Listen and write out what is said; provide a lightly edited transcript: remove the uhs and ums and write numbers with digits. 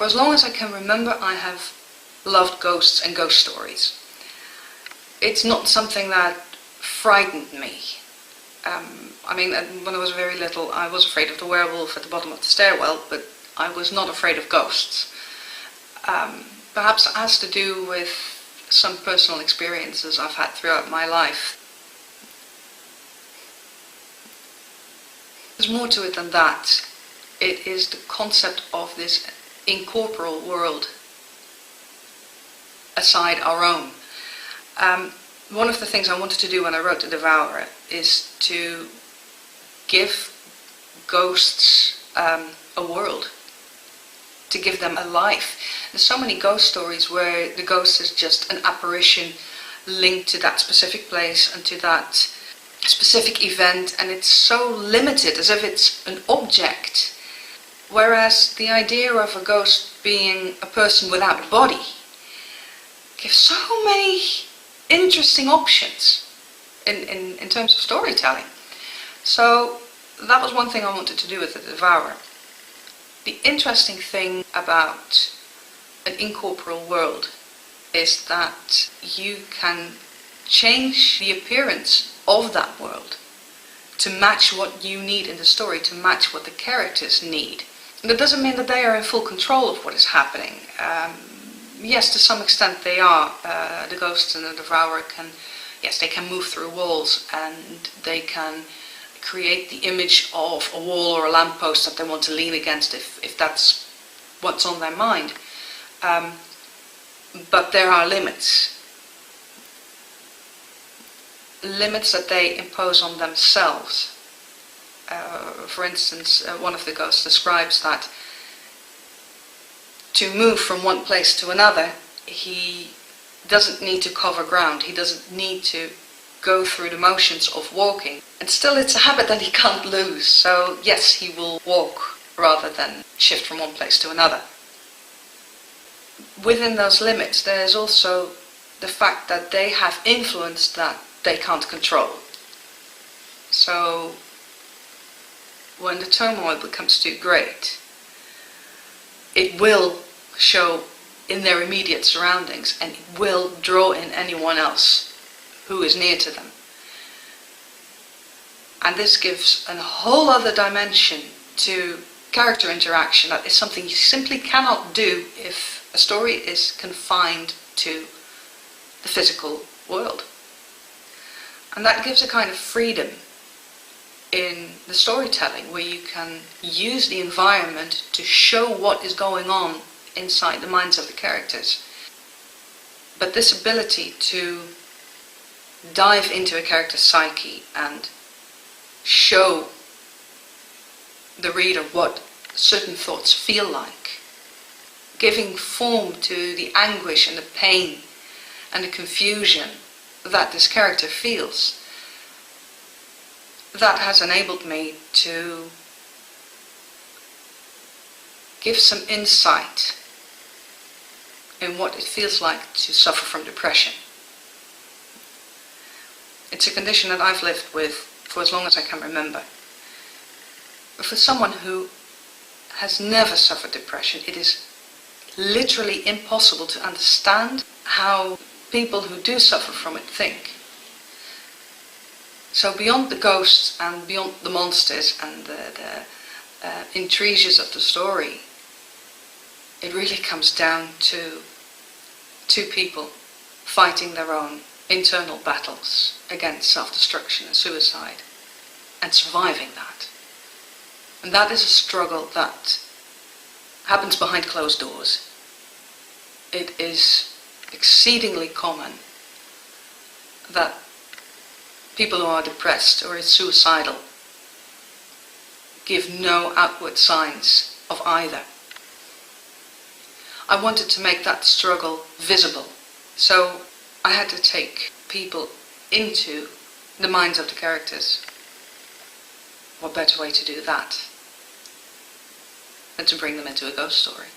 For as long as I can remember, I have loved ghosts and ghost stories. It's not something that frightened me. When I was very little, I was afraid of the werewolf at the bottom of the stairwell, but I was not afraid of ghosts. Perhaps it has to do with some personal experiences I've had throughout my life. There's more to it than that. It is the concept of this incorporeal world aside our own. One of the things I wanted to do when I wrote The Devourer is to give ghosts a world, to give them a life. There's so many ghost stories where the ghost is just an apparition linked to that specific place and to that specific event, and it's so limited, as if it's an object. Whereas the idea of a ghost being a person without a body gives so many interesting options in terms of storytelling. So that was one thing I wanted to do with The Devourer. The interesting thing about an incorporeal world is that you can change the appearance of that world to match what you need in the story, to match what the characters need. And that doesn't mean that they are in full control of what is happening. Yes, to some extent they are. The ghosts in The Devourer they can move through walls, and they can create the image of a wall or a lamppost that they want to lean against if that's what's on their mind. But there are limits. Limits that they impose on themselves. For instance, one of the ghosts describes that to move from one place to another, he doesn't need to cover ground, he doesn't need to go through the motions of walking. And still it's a habit that he can't lose, so yes, he will walk rather than shift from one place to another. Within those limits, there's also the fact that they have influence that they can't control. So when the turmoil becomes too great, it will show in their immediate surroundings, and it will draw in anyone else who is near to them. And this gives a whole other dimension to character interaction. That is something you simply cannot do if a story is confined to the physical world. And that gives a kind of freedom in the storytelling, where you can use the environment to show what is going on inside the minds of the characters. But this ability to dive into a character's psyche and show the reader what certain thoughts feel like, giving form to the anguish and the pain and the confusion that this character feels, that has enabled me to give some insight in what it feels like to suffer from depression. It's a condition that I've lived with for as long as I can remember. But for someone who has never suffered depression, it is literally impossible to understand how people who do suffer from it think. So beyond the ghosts and beyond the monsters and the intrigues of the story, it really comes down to two people fighting their own internal battles against self-destruction and suicide, and surviving that. And that is a struggle that happens behind closed doors. It is exceedingly common that people who are depressed or suicidal give no outward signs of either. I wanted to make that struggle visible, so I had to take people into the minds of the characters. What better way to do that than to bring them into a ghost story?